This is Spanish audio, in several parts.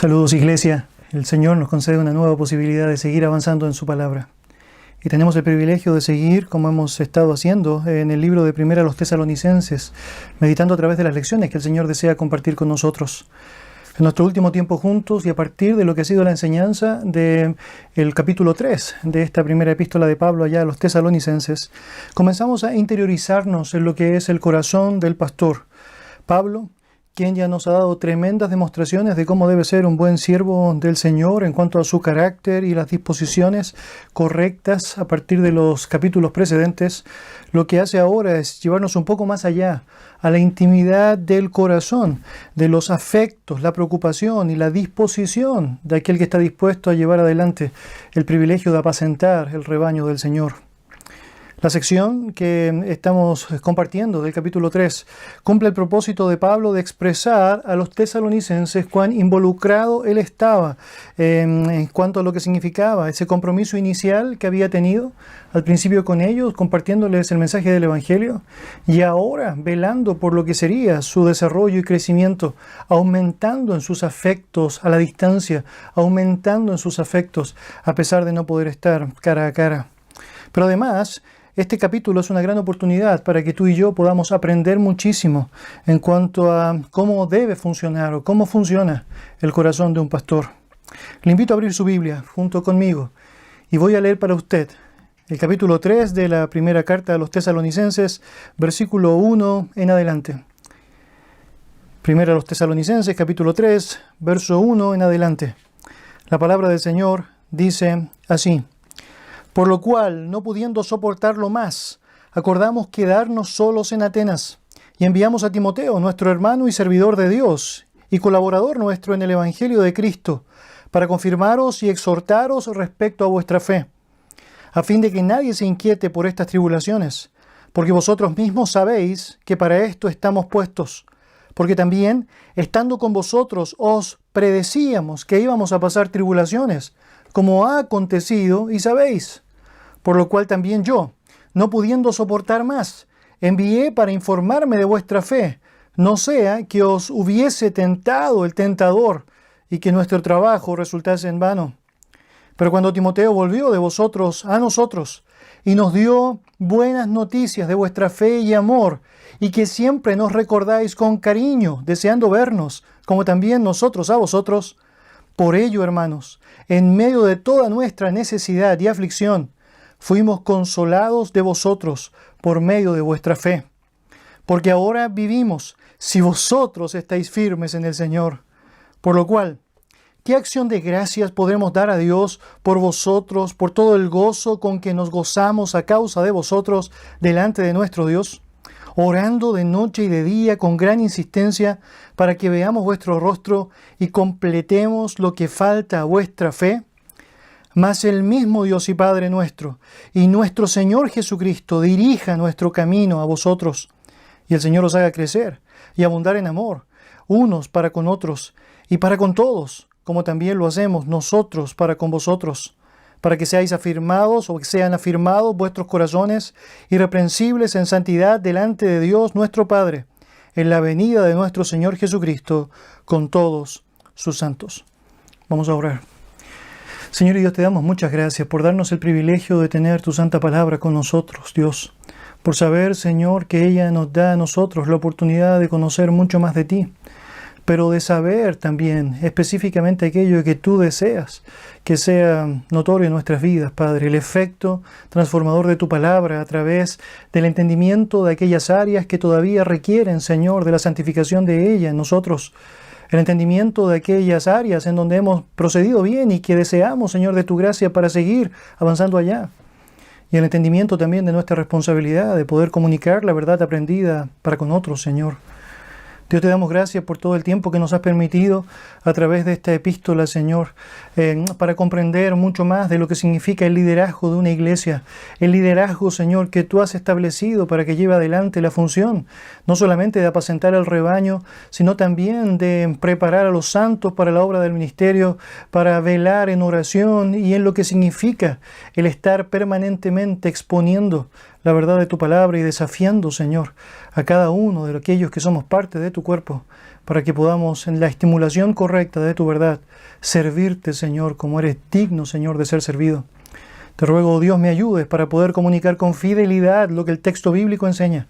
Saludos, Iglesia. El Señor nos concede una nueva posibilidad de seguir avanzando en su palabra. Y tenemos el privilegio de seguir, como hemos estado haciendo, en el libro de Primera a los Tesalonicenses, meditando a través de las lecciones que el Señor desea compartir con nosotros. En nuestro último tiempo juntos y a partir de lo que ha sido la enseñanza del capítulo 3 de esta primera epístola de Pablo allá a los Tesalonicenses, comenzamos a interiorizarnos en lo que es el corazón del pastor. Pablo, quien ya nos ha dado tremendas demostraciones de cómo debe ser un buen siervo del Señor en cuanto a su carácter y las disposiciones correctas a partir de los capítulos precedentes, lo que hace ahora es llevarnos un poco más allá, a la intimidad del corazón, de los afectos, la preocupación y la disposición de aquel que está dispuesto a llevar adelante el privilegio de apacentar el rebaño del Señor. La sección que estamos compartiendo del capítulo 3 cumple el propósito de Pablo de expresar a los tesalonicenses cuán involucrado él estaba en cuanto a lo que significaba ese compromiso inicial que había tenido al principio con ellos, compartiéndoles el mensaje del Evangelio, y ahora velando por lo que sería su desarrollo y crecimiento, aumentando en sus afectos a la distancia, aumentando en sus afectos a pesar de no poder estar cara a cara. Pero además, este capítulo es una gran oportunidad para que tú y yo podamos aprender muchísimo en cuanto a cómo debe funcionar o cómo funciona el corazón de un pastor. Le invito a abrir su Biblia junto conmigo y voy a leer para usted el capítulo 3 de la primera carta a los Tesalonicenses, versículo 1 en adelante. Primera a los Tesalonicenses, capítulo 3, verso 1 en adelante. La palabra del Señor dice así: Por lo cual, no pudiendo soportarlo más, acordamos quedarnos solos en Atenas, y enviamos a Timoteo, nuestro hermano y servidor de Dios, y colaborador nuestro en el Evangelio de Cristo, para confirmaros y exhortaros respecto a vuestra fe, a fin de que nadie se inquiete por estas tribulaciones, porque vosotros mismos sabéis que para esto estamos puestos, porque también, estando con vosotros, os predecíamos que íbamos a pasar tribulaciones, como ha acontecido y sabéis. Por lo cual también yo, no pudiendo soportar más, envié para informarme de vuestra fe, no sea que os hubiese tentado el tentador y que nuestro trabajo resultase en vano. Pero cuando Timoteo volvió de vosotros a nosotros y nos dio buenas noticias de vuestra fe y amor, y que siempre nos recordáis con cariño, deseando vernos, como también nosotros a vosotros, por ello, hermanos, en medio de toda nuestra necesidad y aflicción, fuimos consolados de vosotros por medio de vuestra fe. Porque ahora vivimos si vosotros estáis firmes en el Señor. Por lo cual, ¿qué acción de gracias podremos dar a Dios por vosotros, por todo el gozo con que nos gozamos a causa de vosotros delante de nuestro Dios? Orando de noche y de día con gran insistencia para que veamos vuestro rostro y completemos lo que falta a vuestra fe. Mas el mismo Dios y Padre nuestro y nuestro Señor Jesucristo dirija nuestro camino a vosotros, y el Señor os haga crecer y abundar en amor, unos para con otros y para con todos, como también lo hacemos nosotros para con vosotros, para que seáis afirmados o que sean afirmados vuestros corazones irreprensibles en santidad delante de Dios nuestro Padre, en la venida de nuestro Señor Jesucristo con todos sus santos. Vamos a orar. Señor y Dios, te damos muchas gracias por darnos el privilegio de tener tu santa palabra con nosotros, Dios. Por saber, Señor, que ella nos da a nosotros la oportunidad de conocer mucho más de ti, pero de saber también específicamente aquello que tú deseas que sea notorio en nuestras vidas, Padre, el efecto transformador de tu palabra a través del entendimiento de aquellas áreas que todavía requieren, Señor, de la santificación de ella en nosotros. El entendimiento de aquellas áreas en donde hemos procedido bien y que deseamos, Señor, de tu gracia para seguir avanzando allá. Y el entendimiento también de nuestra responsabilidad de poder comunicar la verdad aprendida para con otros, Señor. Dios, te damos gracias por todo el tiempo que nos has permitido a través de esta epístola, Señor, para comprender mucho más de lo que significa el liderazgo de una iglesia. El liderazgo, Señor, que tú has establecido para que lleve adelante la función, no solamente de apacentar el rebaño, sino también de preparar a los santos para la obra del ministerio, para velar en oración y en lo que significa el estar permanentemente exponiendo la verdad de tu palabra y desafiando, Señor, a cada uno de aquellos que somos parte de tu cuerpo, para que podamos, en la estimulación correcta de tu verdad, servirte, Señor, como eres digno, Señor, de ser servido. Te ruego, oh Dios, me ayudes para poder comunicar con fidelidad lo que el texto bíblico enseña,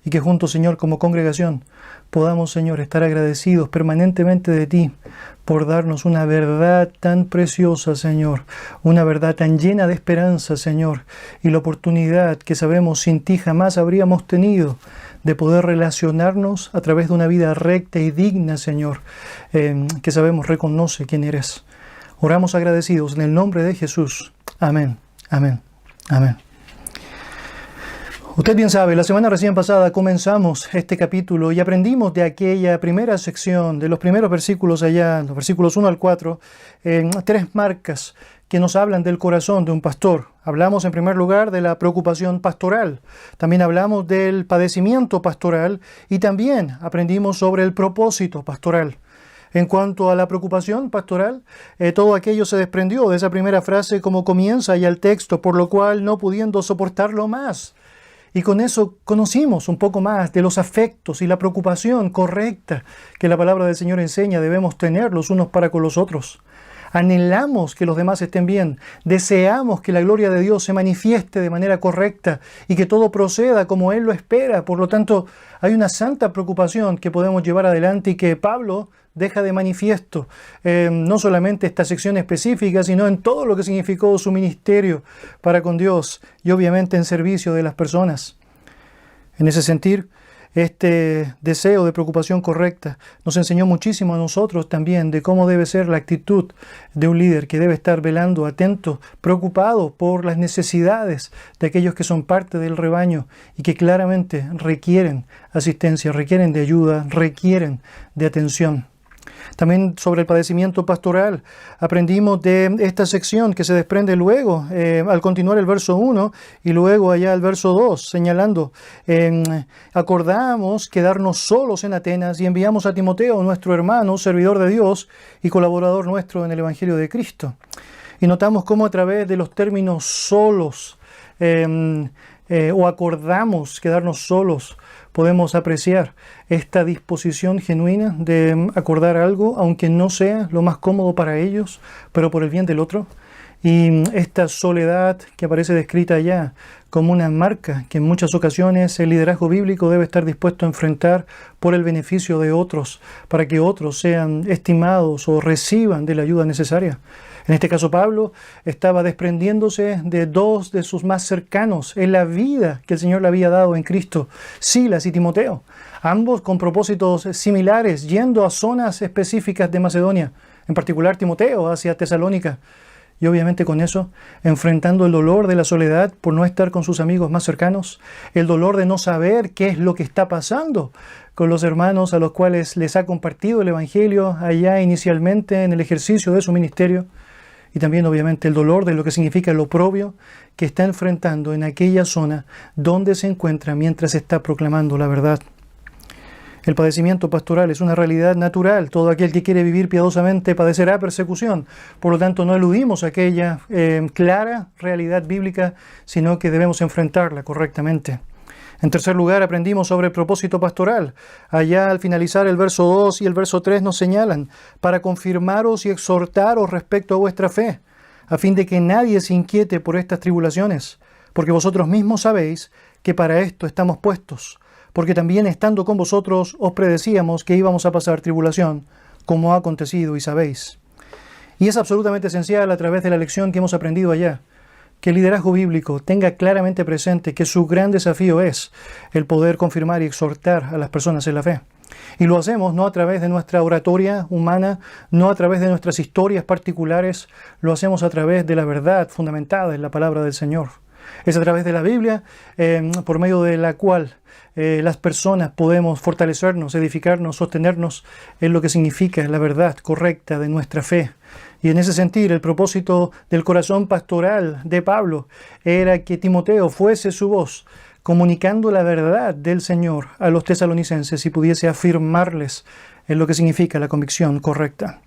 y que juntos, Señor, como congregación, podamos, Señor, estar agradecidos permanentemente de ti por darnos una verdad tan preciosa, Señor, una verdad tan llena de esperanza, Señor, y la oportunidad que sabemos sin ti jamás habríamos tenido de poder relacionarnos a través de una vida recta y digna, Señor, que sabemos reconoce quién eres. Oramos agradecidos en el nombre de Jesús. Amén, amén, amén. Usted bien sabe, la semana recién pasada comenzamos este capítulo y aprendimos de aquella primera sección, de los primeros versículos allá, los versículos 1 al 4, tres marcas que nos hablan del corazón de un pastor. Hablamos en primer lugar de la preocupación pastoral, también hablamos del padecimiento pastoral y también aprendimos sobre el propósito pastoral. En cuanto a la preocupación pastoral, todo aquello se desprendió de esa primera frase como comienza ya el texto, por lo cual no pudiendo soportarlo más. Y con eso conocimos un poco más de los afectos y la preocupación correcta que la palabra del Señor enseña debemos tener los unos para con los otros. Anhelamos que los demás estén bien, deseamos que la gloria de Dios se manifieste de manera correcta y que todo proceda como Él lo espera. Por lo tanto, hay una santa preocupación que podemos llevar adelante y que Pablo deja de manifiesto, no solamente esta sección específica, sino en todo lo que significó su ministerio para con Dios y obviamente en servicio de las personas. En ese sentido, este deseo de preocupación correcta nos enseñó muchísimo a nosotros también de cómo debe ser la actitud de un líder que debe estar velando, atento, preocupado por las necesidades de aquellos que son parte del rebaño y que claramente requieren asistencia, requieren de ayuda, requieren de atención. También sobre el padecimiento pastoral aprendimos de esta sección que se desprende luego al continuar el verso 1 y luego allá el verso 2 señalando acordamos quedarnos solos en Atenas y enviamos a Timoteo, nuestro hermano, servidor de Dios y colaborador nuestro en el Evangelio de Cristo. Y notamos cómo a través de los términos solos o acordamos quedarnos solos, podemos apreciar esta disposición genuina de acordar algo, aunque no sea lo más cómodo para ellos, pero por el bien del otro. Y esta soledad que aparece descrita allá como una marca que en muchas ocasiones el liderazgo bíblico debe estar dispuesto a enfrentar por el beneficio de otros, para que otros sean estimados o reciban de la ayuda necesaria. En este caso Pablo estaba desprendiéndose de dos de sus más cercanos en la vida que el Señor le había dado en Cristo, Silas y Timoteo, ambos con propósitos similares, yendo a zonas específicas de Macedonia, en particular Timoteo hacia Tesalónica, y obviamente con eso enfrentando el dolor de la soledad por no estar con sus amigos más cercanos, el dolor de no saber qué es lo que está pasando con los hermanos a los cuales les ha compartido el Evangelio allá inicialmente en el ejercicio de su ministerio, y también obviamente el dolor de lo que significa el oprobio que está enfrentando en aquella zona donde se encuentra mientras está proclamando la verdad. El padecimiento pastoral es una realidad natural. Todo aquel que quiere vivir piadosamente padecerá persecución. Por lo tanto, no eludimos aquella clara realidad bíblica, sino que debemos enfrentarla correctamente. En tercer lugar, aprendimos sobre el propósito pastoral. Allá al finalizar el verso 2 y el verso 3 nos señalan, para confirmaros y exhortaros respecto a vuestra fe, a fin de que nadie se inquiete por estas tribulaciones, porque vosotros mismos sabéis que para esto estamos puestos, porque también estando con vosotros os predecíamos que íbamos a pasar tribulación, como ha acontecido y sabéis. Y es absolutamente esencial a través de la lección que hemos aprendido allá, que el liderazgo bíblico tenga claramente presente que su gran desafío es el poder confirmar y exhortar a las personas en la fe. Y lo hacemos no a través de nuestra oratoria humana, no a través de nuestras historias particulares, lo hacemos a través de la verdad fundamentada en la palabra del Señor. Es a través de la Biblia por medio de la cual las personas podemos fortalecernos, edificarnos, sostenernos en lo que significa la verdad correcta de nuestra fe. Y en ese sentido, el propósito del corazón pastoral de Pablo era que Timoteo fuese su voz, comunicando la verdad del Señor a los tesalonicenses y pudiese afirmarles en lo que significa la convicción correcta.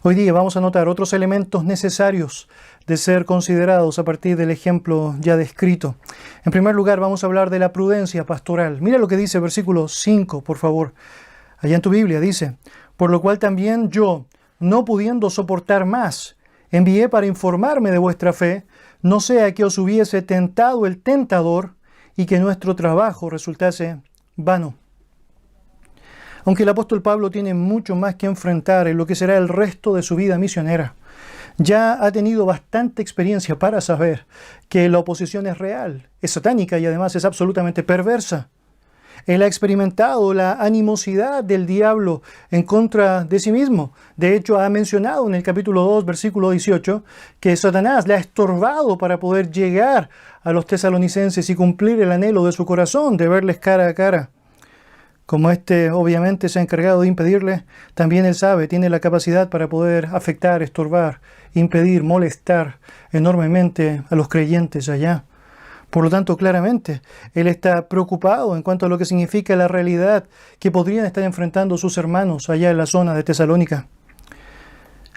Hoy día vamos a notar otros elementos necesarios de ser considerados a partir del ejemplo ya descrito. En primer lugar, vamos a hablar de la prudencia pastoral. Mira lo que dice versículo 5, por favor. Allá en tu Biblia dice: por lo cual también yo, no pudiendo soportar más, envié para informarme de vuestra fe, no sea que os hubiese tentado el tentador y que nuestro trabajo resultase vano. Aunque el apóstol Pablo tiene mucho más que enfrentar en lo que será el resto de su vida misionera, ya ha tenido bastante experiencia para saber que la oposición es real, es satánica y además es absolutamente perversa. Él ha experimentado la animosidad del diablo en contra de sí mismo. De hecho, ha mencionado en el capítulo 2, versículo 18, que Satanás le ha estorbado para poder llegar a los tesalonicenses y cumplir el anhelo de su corazón de verles cara a cara. Como éste obviamente se ha encargado de impedirle, también él sabe, tiene la capacidad para poder afectar, estorbar, impedir, molestar enormemente a los creyentes allá. Por lo tanto, claramente, él está preocupado en cuanto a lo que significa la realidad que podrían estar enfrentando sus hermanos allá en la zona de Tesalónica.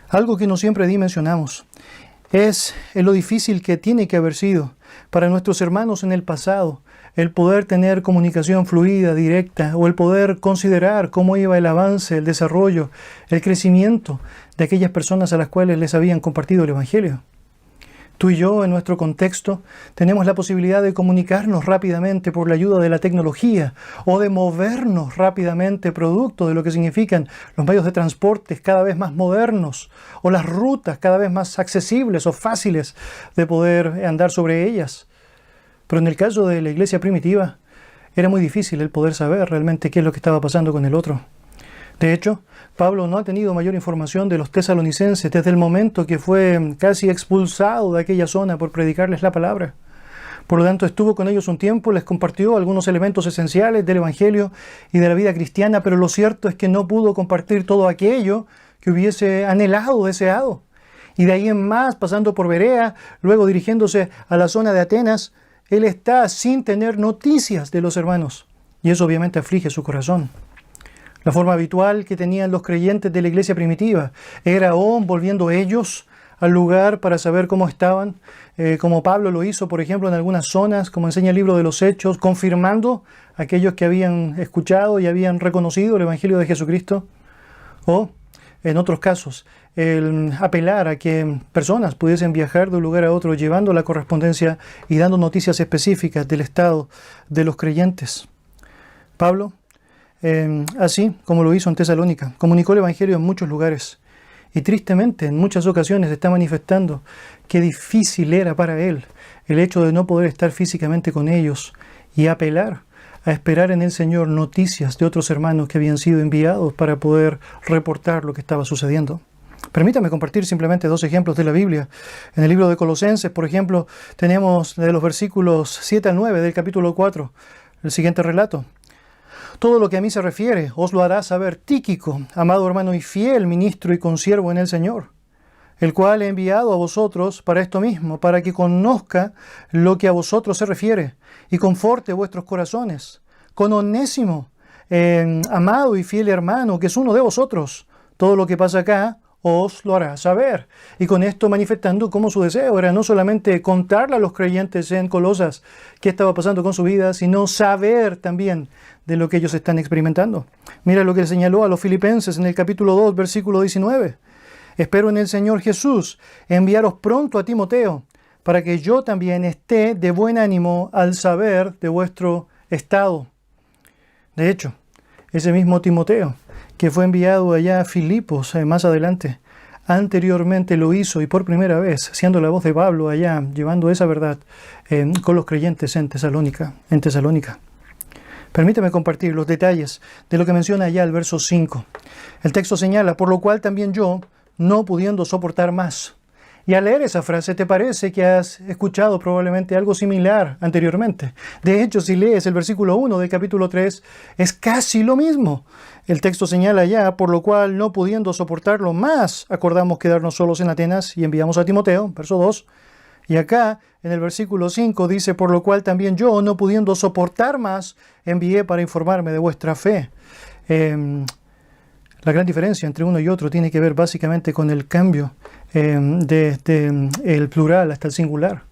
Algo que no siempre dimensionamos es lo difícil que tiene que haber sido para nuestros hermanos en el pasado el poder tener comunicación fluida, directa, o el poder considerar cómo iba el avance, el desarrollo, el crecimiento de aquellas personas a las cuales les habían compartido el Evangelio. Tú y yo, en nuestro contexto, tenemos la posibilidad de comunicarnos rápidamente por la ayuda de la tecnología o de movernos rápidamente producto de lo que significan los medios de transporte cada vez más modernos o las rutas cada vez más accesibles o fáciles de poder andar sobre ellas. Pero en el caso de la iglesia primitiva, era muy difícil el poder saber realmente qué es lo que estaba pasando con el otro. De hecho, Pablo no ha tenido mayor información de los tesalonicenses desde el momento que fue casi expulsado de aquella zona por predicarles la palabra. Por lo tanto, estuvo con ellos un tiempo, les compartió algunos elementos esenciales del Evangelio y de la vida cristiana, pero lo cierto es que no pudo compartir todo aquello que hubiese anhelado, deseado. Y de ahí en más, pasando por Berea, luego dirigiéndose a la zona de Atenas, él está sin tener noticias de los hermanos. Y eso obviamente aflige su corazón. La forma habitual que tenían los creyentes de la iglesia primitiva era volviendo ellos al lugar para saber cómo estaban, como Pablo lo hizo, por ejemplo, en algunas zonas, como enseña el libro de los Hechos, confirmando a aquellos que habían escuchado y habían reconocido el Evangelio de Jesucristo. O, en otros casos, el apelar a que personas pudiesen viajar de un lugar a otro llevando la correspondencia y dando noticias específicas del estado de los creyentes. Pablo, así como lo hizo en Tesalónica, comunicó el Evangelio en muchos lugares y tristemente en muchas ocasiones está manifestando qué difícil era para él el hecho de no poder estar físicamente con ellos y apelar a esperar en el Señor noticias de otros hermanos que habían sido enviados para poder reportar lo que estaba sucediendo. Permítame compartir simplemente dos ejemplos de la Biblia. En el libro de Colosenses, por ejemplo, tenemos de los versículos 7 al 9 del capítulo 4 el siguiente relato. Todo lo que a mí se refiere os lo hará saber Tíquico, amado hermano y fiel ministro y consiervo en el Señor, el cual he enviado a vosotros para esto mismo, para que conozca lo que a vosotros se refiere y conforte vuestros corazones. Con Onésimo, amado y fiel hermano, que es uno de vosotros, todo lo que pasa acá os lo hará saber. Y con esto manifestando cómo su deseo era no solamente contarle a los creyentes en Colosas qué estaba pasando con su vida, sino saber también de lo que ellos están experimentando. Mira lo que señaló a los filipenses en el capítulo 2, versículo 19. Espero en el Señor Jesús enviaros pronto a Timoteo, para que yo también esté de buen ánimo al saber de vuestro estado. De hecho, ese mismo Timoteo, que fue enviado allá a Filipos más adelante, anteriormente lo hizo y por primera vez, siendo la voz de Pablo allá, llevando esa verdad con los creyentes en Tesalónica. Permíteme compartir los detalles de lo que menciona allá el verso 5. El texto señala, por lo cual también yo, no pudiendo soportar más. Y al leer esa frase te parece que has escuchado probablemente algo similar anteriormente. De hecho, si lees el versículo 1 del capítulo 3, es casi lo mismo. El texto señala ya, por lo cual no pudiendo soportarlo más, acordamos quedarnos solos en Atenas y enviamos a Timoteo, verso 2. Y acá, en el versículo 5, dice, por lo cual también yo, no pudiendo soportar más, envié para informarme de vuestra fe. La gran diferencia entre uno y otro tiene que ver básicamente con el cambio el plural hasta el singular.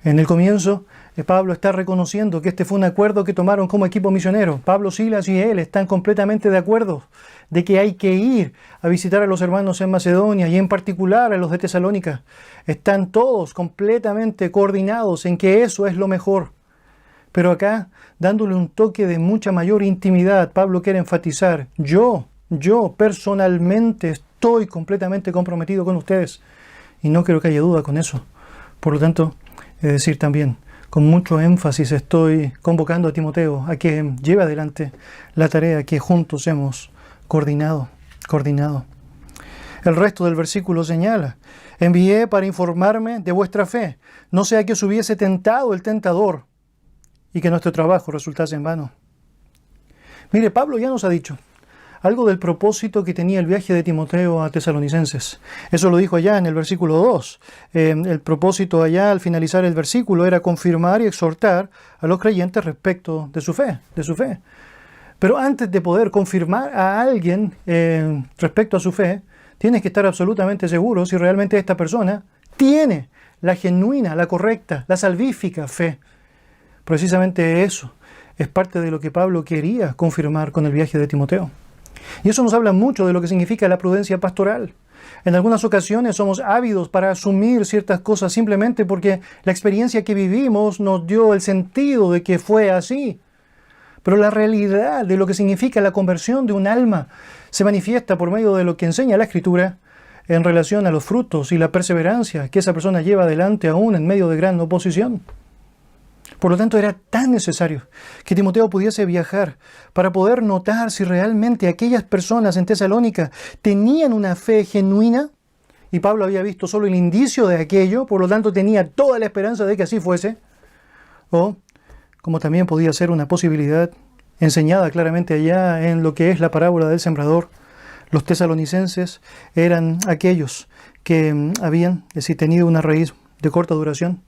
En el comienzo, Pablo está reconociendo que este fue un acuerdo que tomaron como equipo misionero. Pablo, Silas y él están completamente de acuerdo de que hay que ir a visitar a los hermanos en Macedonia y en particular a los de Tesalónica. Están todos completamente coordinados en que eso es lo mejor. Pero acá, dándole un toque de mucha mayor intimidad, Pablo quiere enfatizar, yo personalmente estoy completamente comprometido con ustedes y no creo que haya duda con eso. Por lo tanto, es decir también, con mucho énfasis estoy convocando a Timoteo a que lleve adelante la tarea que juntos hemos coordinado. El resto del versículo señala, envié para informarme de vuestra fe, no sea que os hubiese tentado el tentador y que nuestro trabajo resultase en vano. Mire, Pablo ya nos ha dicho algo del propósito que tenía el viaje de Timoteo a Tesalonicenses. Eso lo dijo allá en el versículo 2. El propósito allá al finalizar el versículo era confirmar y exhortar a los creyentes respecto de su fe. Pero antes de poder confirmar a alguien respecto a su fe, tienes que estar absolutamente seguro si realmente esta persona tiene la genuina, la correcta, la salvífica fe. Precisamente eso es parte de lo que Pablo quería confirmar con el viaje de Timoteo. Y eso nos habla mucho de lo que significa la prudencia pastoral. En algunas ocasiones somos ávidos para asumir ciertas cosas simplemente porque la experiencia que vivimos nos dio el sentido de que fue así. Pero la realidad de lo que significa la conversión de un alma se manifiesta por medio de lo que enseña la Escritura en relación a los frutos y la perseverancia que esa persona lleva adelante aún en medio de gran oposición. Por lo tanto, era tan necesario que Timoteo pudiese viajar para poder notar si realmente aquellas personas en Tesalónica tenían una fe genuina, y Pablo había visto solo el indicio de aquello, por lo tanto tenía toda la esperanza de que así fuese, o, como también podía ser una posibilidad enseñada claramente allá en lo que es la parábola del sembrador, los tesalonicenses eran aquellos que habían tenido una raíz de corta duración,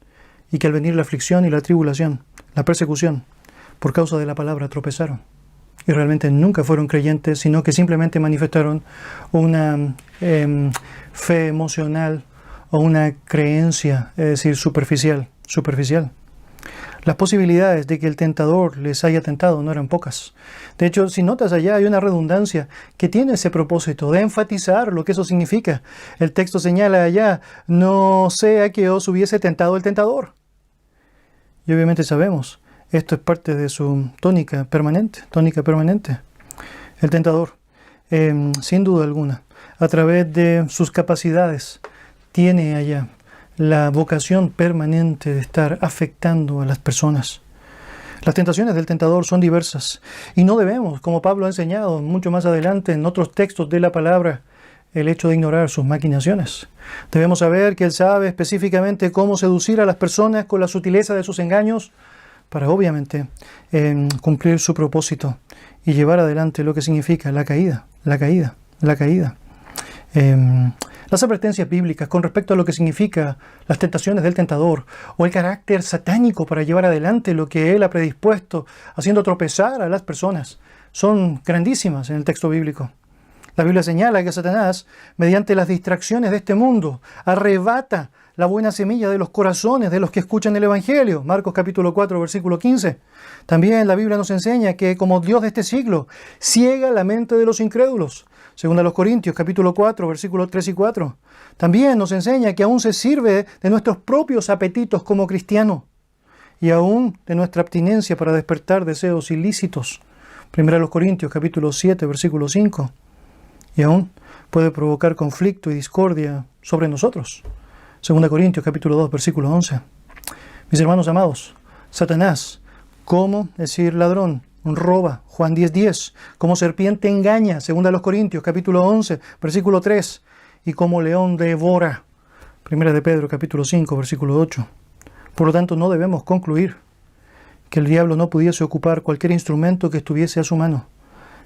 y que al venir la aflicción y la tribulación, la persecución, por causa de la palabra tropezaron. Y realmente nunca fueron creyentes, sino que simplemente manifestaron una fe emocional o una creencia, es decir, superficial. Las posibilidades de que el tentador les haya tentado no eran pocas. De hecho, si notas allá, hay una redundancia que tiene ese propósito de enfatizar lo que eso significa. El texto señala allá, no sea que os hubiese tentado el tentador. Y obviamente sabemos, esto es parte de su tónica permanente. El tentador, sin duda alguna, a través de sus capacidades, tiene allá la vocación permanente de estar afectando a las personas. Las tentaciones del tentador son diversas y no debemos, como Pablo ha enseñado mucho más adelante en otros textos de la palabra, el hecho de ignorar sus maquinaciones. Debemos saber que Él sabe específicamente cómo seducir a las personas con la sutileza de sus engaños para obviamente cumplir su propósito y llevar adelante lo que significa la caída. Las advertencias bíblicas con respecto a lo que significa las tentaciones del tentador o el carácter satánico para llevar adelante lo que Él ha predispuesto, haciendo tropezar a las personas, son grandísimas en el texto bíblico. La Biblia señala que Satanás, mediante las distracciones de este mundo, arrebata la buena semilla de los corazones de los que escuchan el Evangelio. Marcos capítulo 4, versículo 15. También la Biblia nos enseña que como Dios de este siglo, ciega la mente de los incrédulos. Según a los Corintios capítulo 4, versículos 3 y 4. También nos enseña que aún se sirve de nuestros propios apetitos como cristianos y aún de nuestra abstinencia para despertar deseos ilícitos. Primero a los Corintios capítulo 7, versículo 5. Y aún puede provocar conflicto y discordia sobre nosotros. 2 Corintios capítulo 2, versículo 11. Mis hermanos amados, Satanás, como decir ladrón, roba, Juan 10:10, como serpiente engaña, 2 Corintios capítulo 11, versículo 3, y como león devora, 1 Pedro capítulo 5, versículo 8. Por lo tanto, no debemos concluir que el diablo no pudiese ocupar cualquier instrumento que estuviese a su mano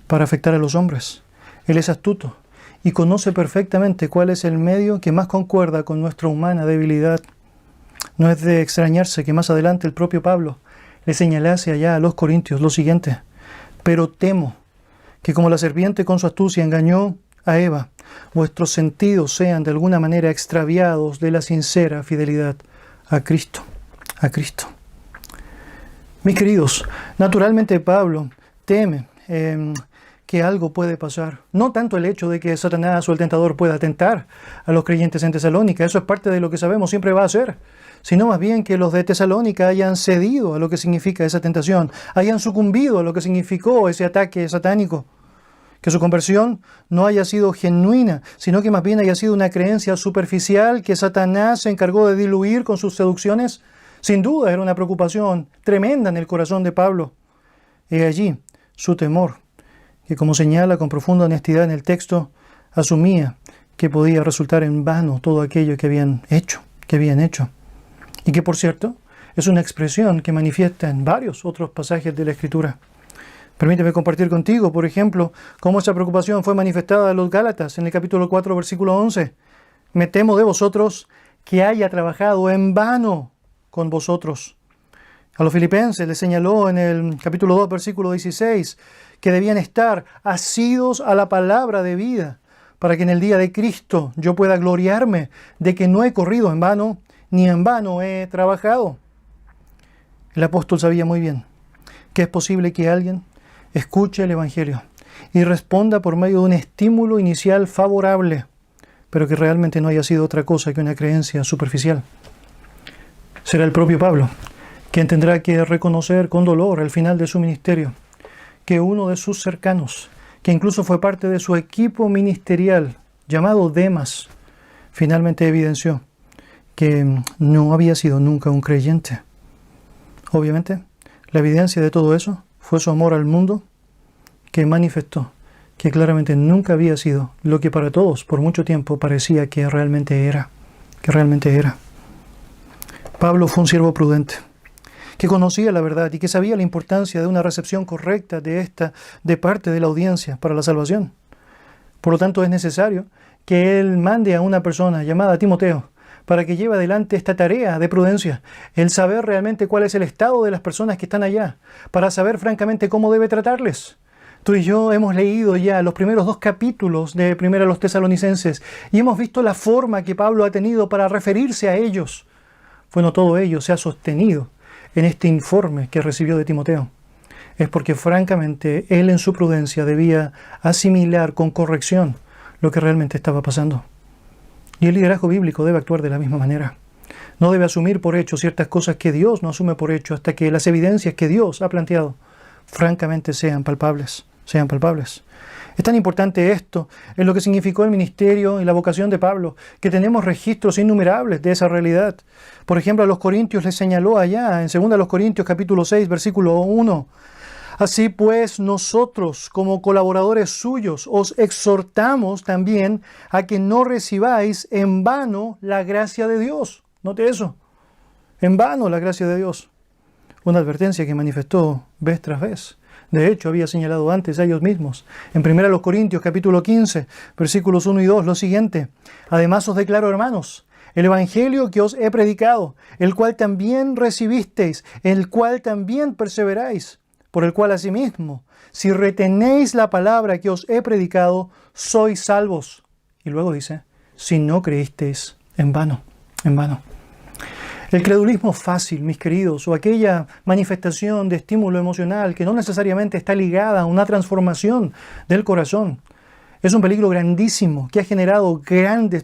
para afectar a los hombres. Él es astuto y conoce perfectamente cuál es el medio que más concuerda con nuestra humana debilidad. No es de extrañarse que más adelante el propio Pablo le señalase allá a los corintios lo siguiente: pero temo que como la serpiente con su astucia engañó a Eva, vuestros sentidos sean de alguna manera extraviados de la sincera fidelidad a Cristo. a Cristo. Mis queridos, naturalmente Pablo teme que algo puede pasar. No tanto el hecho de que Satanás o el tentador pueda tentar a los creyentes en Tesalónica, eso es parte de lo que sabemos siempre va a hacer, sino más bien que los de Tesalónica hayan cedido a lo que significa esa tentación, hayan sucumbido a lo que significó ese ataque satánico, que su conversión no haya sido genuina, sino que más bien haya sido una creencia superficial que Satanás se encargó de diluir con sus seducciones. Sin duda era una preocupación tremenda en el corazón de Pablo. Y allí su temor, que como señala con profunda honestidad en el texto, asumía que podía resultar en vano todo aquello que habían hecho. Y que, por cierto, es una expresión que manifiesta en varios otros pasajes de la Escritura. Permíteme compartir contigo, por ejemplo, cómo esa preocupación fue manifestada a los Gálatas en el capítulo 4, versículo 11. Me temo de vosotros que haya trabajado en vano con vosotros. A los filipenses les señaló en el capítulo 2, versículo 16, que debían estar asidos a la palabra de vida, para que en el día de Cristo yo pueda gloriarme de que no he corrido en vano, ni en vano he trabajado. El apóstol sabía muy bien que es posible que alguien escuche el Evangelio y responda por medio de un estímulo inicial favorable, pero que realmente no haya sido otra cosa que una creencia superficial. Será el propio Pablo quien tendrá que reconocer con dolor al final de su ministerio que uno de sus cercanos, que incluso fue parte de su equipo ministerial, llamado Demas, finalmente evidenció que no había sido nunca un creyente. Obviamente, la evidencia de todo eso fue su amor al mundo, que manifestó que claramente nunca había sido lo que para todos por mucho tiempo parecía que realmente era. Pablo fue un siervo prudente, que conocía la verdad y que sabía la importancia de una recepción correcta de parte de la audiencia para la salvación. Por lo tanto, es necesario que él mande a una persona llamada Timoteo para que lleve adelante esta tarea de prudencia, el saber realmente cuál es el estado de las personas que están allá, para saber francamente cómo debe tratarles. Tú y yo hemos leído ya los primeros 2 capítulos de Primera a los Tesalonicenses y hemos visto la forma que Pablo ha tenido para referirse a ellos. Bueno, todo ello se ha sostenido en este informe que recibió de Timoteo. Es porque francamente él en su prudencia debía asimilar con corrección lo que realmente estaba pasando. Y el liderazgo bíblico debe actuar de la misma manera. No debe asumir por hecho ciertas cosas que Dios no asume por hecho hasta que las evidencias que Dios ha planteado francamente sean palpables. Es tan importante esto en lo que significó el ministerio y la vocación de Pablo, que tenemos registros innumerables de esa realidad. Por ejemplo, a los Corintios les señaló allá, en 2 Corintios capítulo 6, versículo 1, así pues nosotros, como colaboradores suyos, os exhortamos también a que no recibáis en vano la gracia de Dios. Note eso, en vano la gracia de Dios. Una advertencia que manifestó vez tras vez. De hecho, había señalado antes a ellos mismos. En 1 Corintios capítulo 15, versículos 1 y 2, lo siguiente. Además os declaro, hermanos, el evangelio que os he predicado, el cual también recibisteis, el cual también perseveráis, por el cual asimismo, si retenéis la palabra que os he predicado, sois salvos. Y luego dice, si no creísteis en vano. El credulismo fácil, mis queridos, o aquella manifestación de estímulo emocional que no necesariamente está ligada a una transformación del corazón, es un peligro grandísimo que ha generado grandes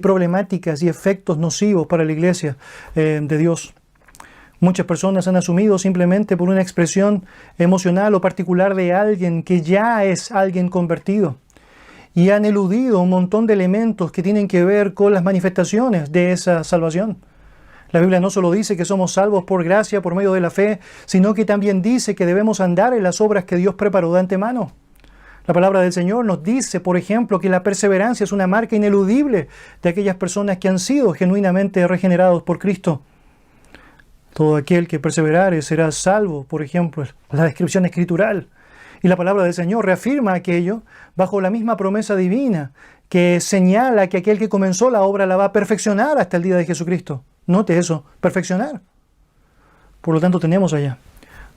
problemáticas y efectos nocivos para la iglesia de Dios. Muchas personas han asumido simplemente por una expresión emocional o particular de alguien que ya es alguien convertido, y han eludido un montón de elementos que tienen que ver con las manifestaciones de esa salvación. La Biblia no solo dice que somos salvos por gracia, por medio de la fe, sino que también dice que debemos andar en las obras que Dios preparó de antemano. La palabra del Señor nos dice, por ejemplo, que la perseverancia es una marca ineludible de aquellas personas que han sido genuinamente regenerados por Cristo. Todo aquel que perseverare será salvo, por ejemplo, la descripción escritural. Y la palabra del Señor reafirma aquello bajo la misma promesa divina que señala que aquel que comenzó la obra la va a perfeccionar hasta el día de Jesucristo. Note eso, perfeccionar. Por lo tanto, tenemos allá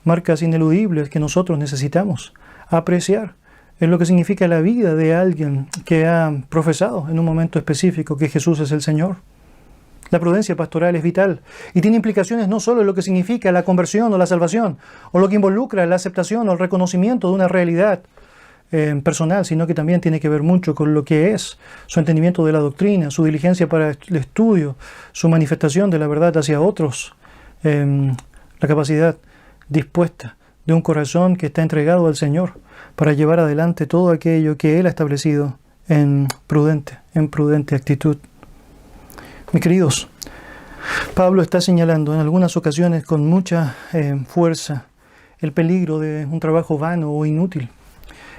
marcas ineludibles que nosotros necesitamos apreciar en lo que significa la vida de alguien que ha profesado en un momento específico que Jesús es el Señor. La prudencia pastoral es vital y tiene implicaciones no solo en lo que significa la conversión o la salvación, o lo que involucra la aceptación o el reconocimiento de una realidad personal, sino que también tiene que ver mucho con lo que es su entendimiento de la doctrina, su diligencia para el estudio, su manifestación de la verdad hacia otros, la capacidad dispuesta de un corazón que está entregado al Señor para llevar adelante todo aquello que Él ha establecido en prudente actitud. Mis queridos, Pablo está señalando en algunas ocasiones con mucha fuerza el peligro de un trabajo vano o inútil.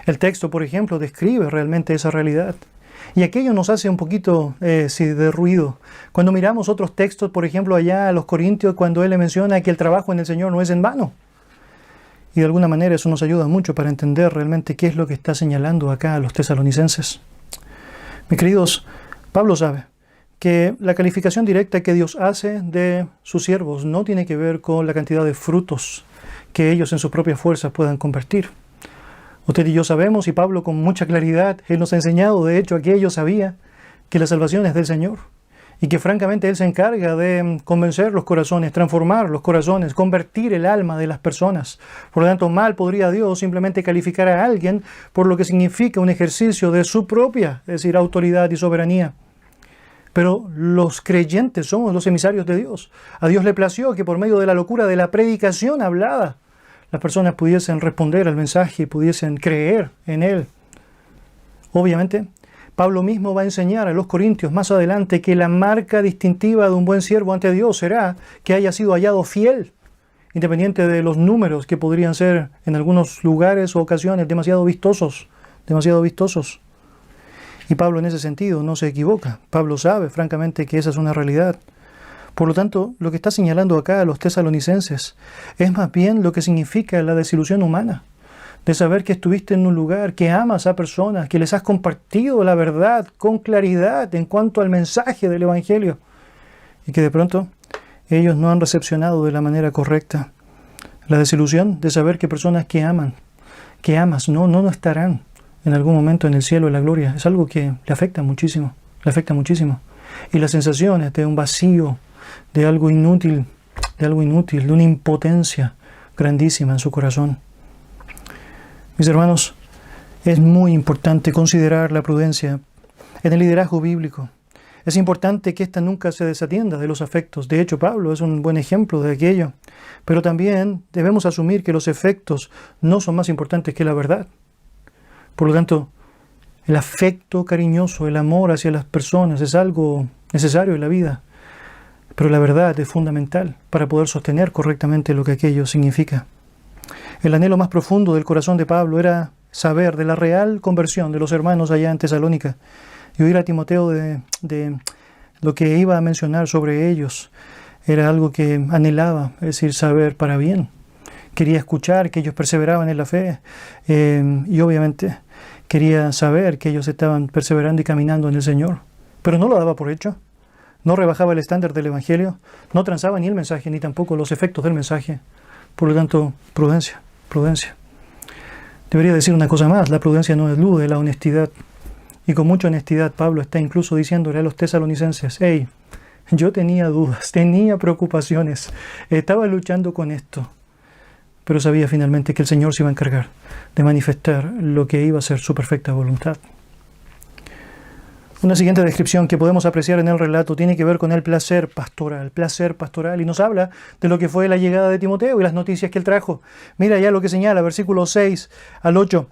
El texto, por ejemplo, describe realmente esa realidad. Y aquello nos hace un poquito de ruido. Cuando miramos otros textos, por ejemplo, allá a los Corintios, cuando él le menciona que el trabajo en el Señor no es en vano. Y de alguna manera eso nos ayuda mucho para entender realmente qué es lo que está señalando acá a los tesalonicenses. Mis queridos, Pablo sabe que la calificación directa que Dios hace de sus siervos no tiene que ver con la cantidad de frutos que ellos en sus propias fuerzas puedan convertir. Usted y yo sabemos, y Pablo con mucha claridad, él nos ha enseñado, de hecho, que ellos sabían que la salvación es del Señor y que francamente Él se encarga de convencer los corazones, transformar los corazones, convertir el alma de las personas. Por lo tanto, mal podría Dios simplemente calificar a alguien por lo que significa un ejercicio de su propia, es decir, autoridad y soberanía. Pero los creyentes somos los emisarios de Dios. A Dios le plació que por medio de la locura de la predicación hablada, las personas pudiesen responder al mensaje y pudiesen creer en Él. Obviamente, Pablo mismo va a enseñar a los corintios más adelante que la marca distintiva de un buen siervo ante Dios será que haya sido hallado fiel, independiente de los números que podrían ser en algunos lugares o ocasiones demasiado vistosos. Y Pablo en ese sentido no se equivoca. Pablo sabe francamente que esa es una realidad. Por lo tanto, lo que está señalando acá a los tesalonicenses es más bien lo que significa la desilusión humana, de saber que estuviste en un lugar, que amas a personas, que les has compartido la verdad con claridad en cuanto al mensaje del Evangelio, y que de pronto ellos no han recepcionado de la manera correcta. La desilusión de saber que personas que amas, no estarán en algún momento en el cielo, en la gloria, es algo que le afecta muchísimo. Y las sensaciones de un vacío, de algo inútil, de una impotencia grandísima en su corazón. Mis hermanos, es muy importante considerar la prudencia en el liderazgo bíblico. Es importante que ésta nunca se desatienda de los afectos. De hecho, Pablo es un buen ejemplo de aquello. Pero también debemos asumir que los efectos no son más importantes que la verdad. Por lo tanto, el afecto cariñoso, el amor hacia las personas es algo necesario en la vida. Pero la verdad es fundamental para poder sostener correctamente lo que aquello significa. El anhelo más profundo del corazón de Pablo era saber de la real conversión de los hermanos allá en Tesalónica y oír a Timoteo de lo que iba a mencionar sobre ellos. Era algo que anhelaba, es decir, saber para bien. Quería escuchar que ellos perseveraban en la fe y obviamente quería saber que ellos estaban perseverando y caminando en el Señor. Pero no lo daba por hecho. No rebajaba el estándar del Evangelio, no transaba ni el mensaje, ni tampoco los efectos del mensaje. Por lo tanto, prudencia. Debería decir una cosa más, la prudencia no elude la honestidad. Y con mucha honestidad Pablo está incluso diciéndole a los tesalonicenses, hey, yo tenía dudas, tenía preocupaciones, estaba luchando con esto, pero sabía finalmente que el Señor se iba a encargar de manifestar lo que iba a ser su perfecta voluntad. Una siguiente descripción que podemos apreciar en el relato tiene que ver con el placer pastoral, y nos habla de lo que fue la llegada de Timoteo y las noticias que él trajo. Mira ya lo que señala, versículos 6 al 8.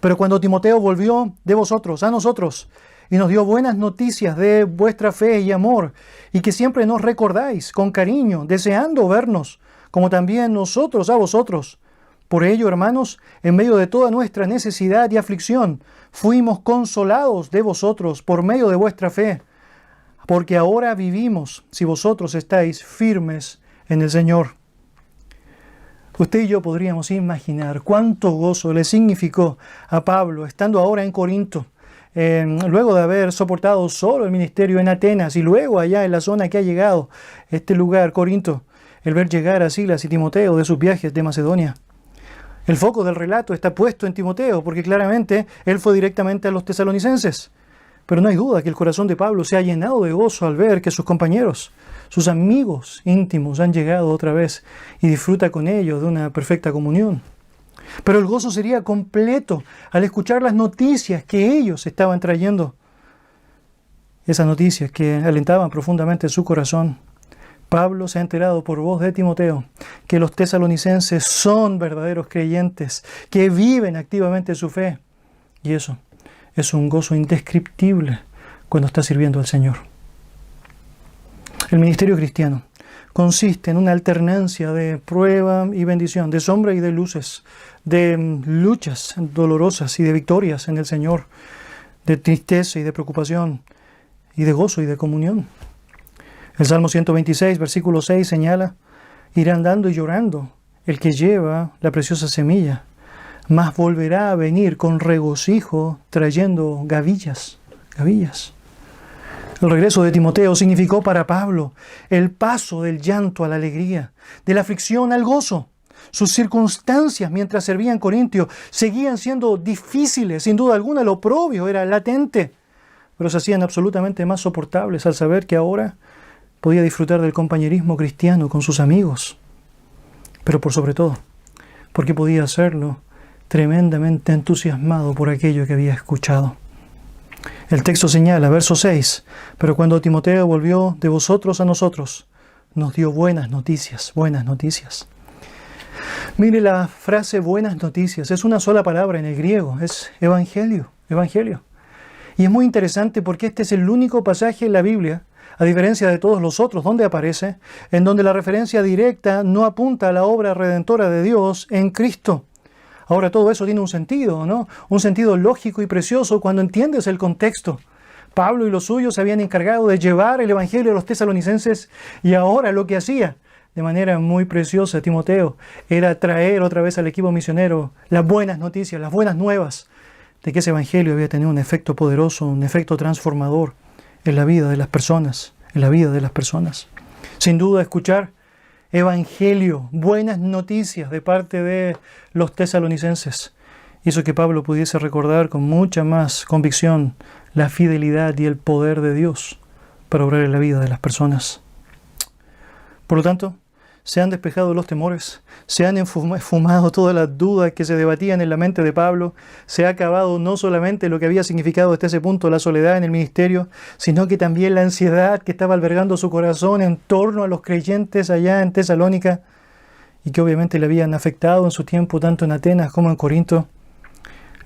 Pero cuando Timoteo volvió de vosotros a nosotros y nos dio buenas noticias de vuestra fe y amor, y que siempre nos recordáis con cariño, deseando vernos, como también nosotros a vosotros. Por ello, hermanos, en medio de toda nuestra necesidad y aflicción, fuimos consolados de vosotros por medio de vuestra fe, porque ahora vivimos si vosotros estáis firmes en el Señor. Usted y yo podríamos imaginar cuánto gozo le significó a Pablo, estando ahora en Corinto, luego de haber soportado solo el ministerio en Atenas y luego allá en la zona que ha llegado, este lugar, Corinto, el ver llegar a Silas y Timoteo de sus viajes de Macedonia. El foco del relato está puesto en Timoteo, porque claramente él fue directamente a los tesalonicenses. Pero no hay duda que el corazón de Pablo se ha llenado de gozo al ver que sus compañeros, sus amigos íntimos han llegado otra vez y disfruta con ellos de una perfecta comunión. Pero el gozo sería completo al escuchar las noticias que ellos estaban trayendo. Esas noticias que alentaban profundamente su corazón. Pablo se ha enterado por voz de Timoteo que los tesalonicenses son verdaderos creyentes, que viven activamente su fe. Y eso es un gozo indescriptible cuando está sirviendo al Señor. El ministerio cristiano consiste en una alternancia de prueba y bendición, de sombra y de luces, de luchas dolorosas y de victorias en el Señor, de tristeza y de preocupación, y de gozo y de comunión. El Salmo 126, versículo 6 señala: irá andando y llorando el que lleva la preciosa semilla, mas volverá a venir con regocijo trayendo gavillas. El regreso de Timoteo significó para Pablo el paso del llanto a la alegría, de la aflicción al gozo. Sus circunstancias mientras servía en Corintio seguían siendo difíciles, sin duda alguna el oprobio era latente, pero se hacían absolutamente más soportables al saber que ahora podía disfrutar del compañerismo cristiano con sus amigos. Pero por sobre todo, porque podía hacerlo tremendamente entusiasmado por aquello que había escuchado. El texto señala, verso 6, pero cuando Timoteo volvió de vosotros a nosotros, nos dio buenas noticias, buenas noticias. Mire, la frase buenas noticias es una sola palabra en el griego, es evangelio. Y es muy interesante porque este es el único pasaje en la Biblia, a diferencia de todos los otros donde aparece, en donde la referencia directa no apunta a la obra redentora de Dios en Cristo. Ahora todo eso tiene un sentido, ¿no? Un sentido lógico y precioso cuando entiendes el contexto. Pablo y los suyos se habían encargado de llevar el evangelio a los tesalonicenses y ahora lo que hacía de manera muy preciosa Timoteo era traer otra vez al equipo misionero las buenas noticias, las buenas nuevas de que ese evangelio había tenido un efecto poderoso, un efecto transformador en la vida de las personas, Sin duda, escuchar evangelio, buenas noticias de parte de los tesalonicenses hizo que Pablo pudiese recordar con mucha más convicción la fidelidad y el poder de Dios para obrar en la vida de las personas. Por lo tanto, se han despejado los temores, se han esfumado todas las dudas que se debatían en la mente de Pablo, se ha acabado no solamente lo que había significado hasta ese punto la soledad en el ministerio, sino que también la ansiedad que estaba albergando su corazón en torno a los creyentes allá en Tesalónica y que obviamente le habían afectado en su tiempo tanto en Atenas como en Corinto.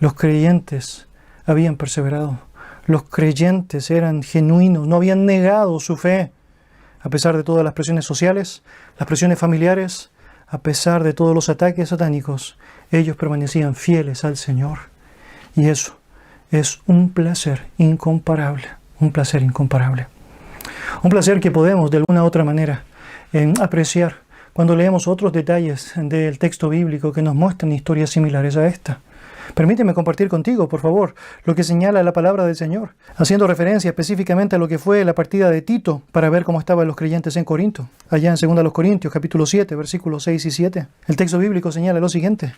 Los creyentes habían perseverado, los creyentes eran genuinos, no habían negado su fe. A pesar de todas las presiones sociales, las presiones familiares, a pesar de todos los ataques satánicos, ellos permanecían fieles al Señor. Y eso es un placer incomparable, un placer que podemos de alguna u otra manera apreciar cuando leemos otros detalles del texto bíblico que nos muestran historias similares a esta. Permíteme compartir contigo, por favor, lo que señala la palabra del Señor, haciendo referencia específicamente a lo que fue la partida de Tito para ver cómo estaban los creyentes en Corinto. Allá en 2 Corintios, capítulo 7, versículos 6 y 7. El texto bíblico señala lo siguiente: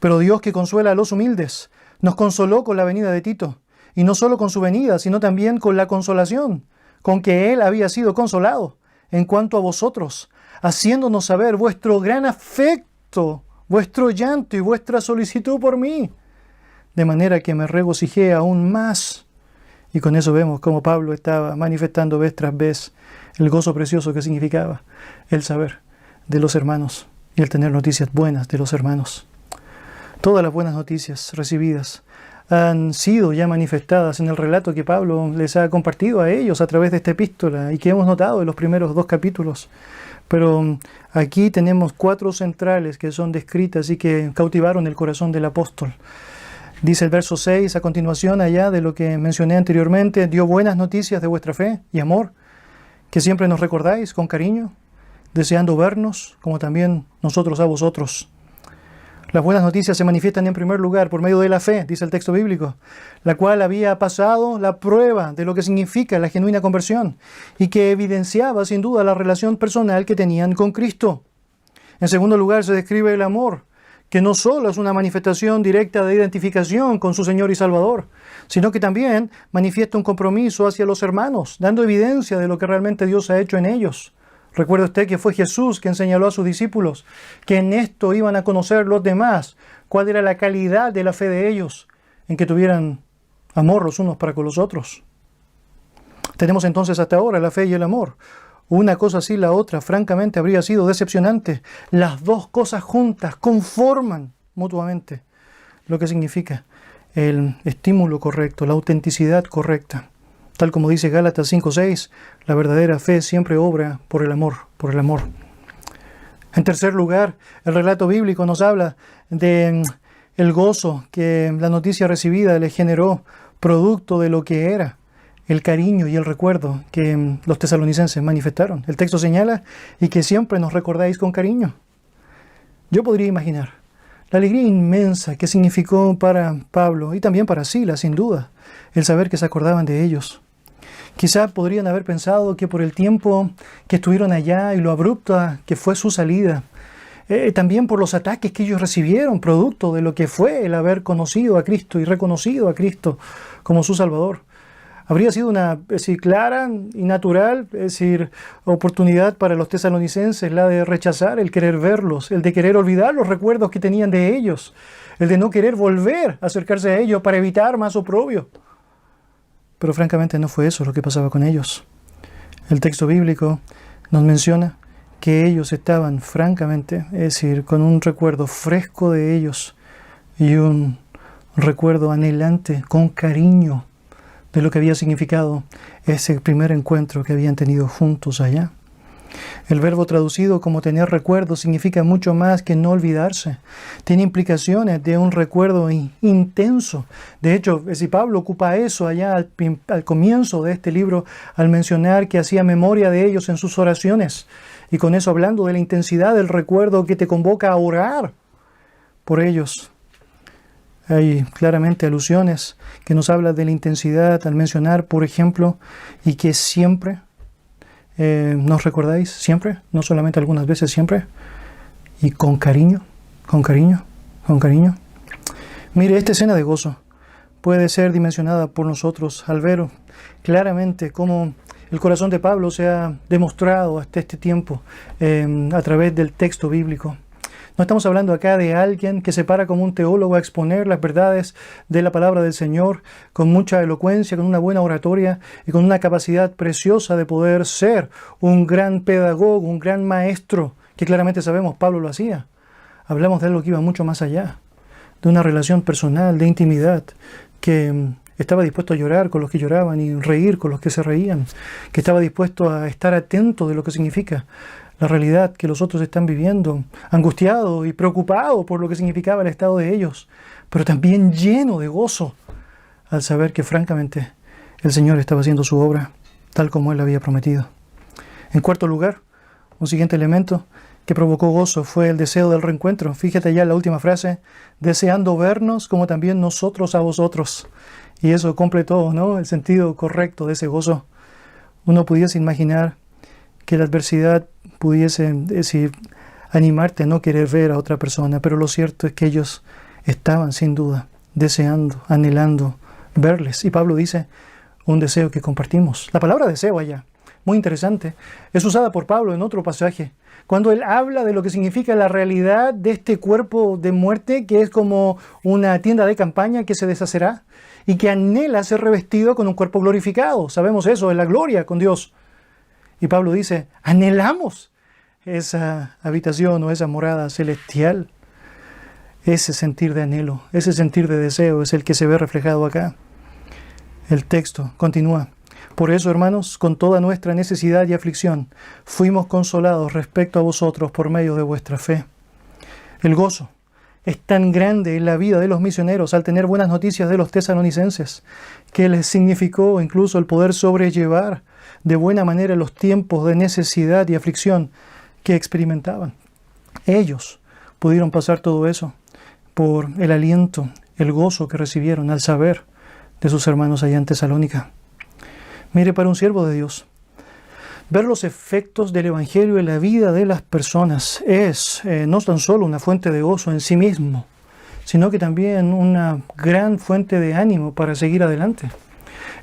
pero Dios, que consuela a los humildes, nos consoló con la venida de Tito, y no solo con su venida, sino también con la consolación, con que él había sido consolado, en cuanto a vosotros, haciéndonos saber vuestro gran afecto, vuestro llanto y vuestra solicitud por mí, de manera que me regocijé aún más. Y con eso vemos cómo Pablo estaba manifestando vez tras vez el gozo precioso que significaba el saber de los hermanos y el tener noticias buenas de los hermanos. Todas las buenas noticias recibidas han sido ya manifestadas en el relato que Pablo les ha compartido a ellos a través de esta epístola y que hemos notado en los primeros 2 capítulos. Pero aquí tenemos 4 centrales que son descritas y que cautivaron el corazón del apóstol. Dice el verso 6 a continuación allá de lo que mencioné anteriormente: dio buenas noticias de vuestra fe y amor, que siempre nos recordáis con cariño, deseando vernos como también nosotros a vosotros. Las buenas noticias se manifiestan en primer lugar por medio de la fe, dice el texto bíblico, la cual había pasado la prueba de lo que significa la genuina conversión y que evidenciaba sin duda la relación personal que tenían con Cristo. En segundo lugar se describe el amor que no solo es una manifestación directa de identificación con su Señor y Salvador, sino que también manifiesta un compromiso hacia los hermanos, dando evidencia de lo que realmente Dios ha hecho en ellos. Recuerde usted que fue Jesús quien señaló a sus discípulos que en esto iban a conocer los demás cuál era la calidad de la fe de ellos, en que tuvieran amor los unos para con los otros. Tenemos entonces hasta ahora la fe y el amor. Una cosa así, la otra, francamente, habría sido decepcionante. Las dos cosas juntas conforman mutuamente lo que significa el estímulo correcto, la autenticidad correcta. Tal como dice Gálatas 5:6, la verdadera fe siempre obra por el amor, por el amor. En tercer lugar, el relato bíblico nos habla de el gozo que la noticia recibida le generó, producto de lo que era el cariño y el recuerdo que los tesalonicenses manifestaron. El texto señala, y que siempre nos recordáis con cariño. Yo podría imaginar la alegría inmensa que significó para Pablo y también para Silas, sin duda, el saber que se acordaban de ellos. Quizá podrían haber pensado que por el tiempo que estuvieron allá y lo abrupta que fue su salida, también por los ataques que ellos recibieron, producto de lo que fue el haber conocido a Cristo y reconocido a Cristo como su Salvador, habría sido una clara y natural oportunidad para los tesalonicenses, la de rechazar el querer verlos, el de querer olvidar los recuerdos que tenían de ellos, el de no querer volver a acercarse a ellos para evitar más oprobio. Pero francamente no fue eso lo que pasaba con ellos. El texto bíblico nos menciona que ellos estaban francamente, con un recuerdo fresco de ellos y un recuerdo anhelante, con cariño, de lo que había significado ese primer encuentro que habían tenido juntos allá. El verbo traducido como tener recuerdo significa mucho más que no olvidarse. Tiene implicaciones de un recuerdo intenso. De hecho, si Pablo ocupa eso allá al comienzo de este libro, al mencionar que hacía memoria de ellos en sus oraciones, y con eso hablando de la intensidad del recuerdo que te convoca a orar por ellos. Hay claramente alusiones que nos hablan de la intensidad al mencionar, por ejemplo, y que siempre, ¿nos recordáis? Siempre, no solamente algunas veces, siempre, y con cariño, con cariño, con cariño. Mire, esta escena de gozo puede ser dimensionada por nosotros al ver claramente cómo el corazón de Pablo se ha demostrado hasta este tiempo a través del texto bíblico. No estamos hablando acá de alguien que se para como un teólogo a exponer las verdades de la palabra del Señor con mucha elocuencia, con una buena oratoria y con una capacidad preciosa de poder ser un gran pedagogo, un gran maestro, que claramente sabemos Pablo lo hacía. Hablamos de algo que iba mucho más allá, de una relación personal, de intimidad, que estaba dispuesto a llorar con los que lloraban y reír con los que se reían, que estaba dispuesto a estar atento de lo que significa la realidad que los otros están viviendo, angustiado y preocupado por lo que significaba el estado de ellos, pero también lleno de gozo al saber que francamente el Señor estaba haciendo su obra tal como Él había prometido. En cuarto lugar, un siguiente elemento que provocó gozo fue el deseo del reencuentro. Fíjate ya en la última frase, deseando vernos como también nosotros a vosotros. Y eso completó, ¿no?, el sentido correcto de ese gozo. Uno pudiese imaginar que la adversidad pudiese animarte a no querer ver a otra persona, pero lo cierto es que ellos estaban sin duda deseando, anhelando verles. Y Pablo dice, un deseo que compartimos. La palabra deseo allá, muy interesante, es usada por Pablo en otro pasaje, cuando él habla de lo que significa la realidad de este cuerpo de muerte, que es como una tienda de campaña que se deshacerá y que anhela ser revestido con un cuerpo glorificado. Sabemos eso, es la gloria con Dios. Y Pablo dice, anhelamos esa habitación o esa morada celestial. Ese sentir de anhelo, ese sentir de deseo es el que se ve reflejado acá. El texto continúa. Por eso, hermanos, con toda nuestra necesidad y aflicción, fuimos consolados respecto a vosotros por medio de vuestra fe. El gozo es tan grande en la vida de los misioneros al tener buenas noticias de los tesalonicenses, que les significó incluso el poder sobrellevar de buena manera los tiempos de necesidad y aflicción que experimentaban. Ellos pudieron pasar todo eso por el aliento, el gozo que recibieron al saber de sus hermanos allá en Tesalónica. Mire, para un siervo de Dios, Ver los efectos del Evangelio en la vida de las personas es no tan solo una fuente de gozo en sí mismo, sino que también una gran fuente de ánimo para seguir adelante.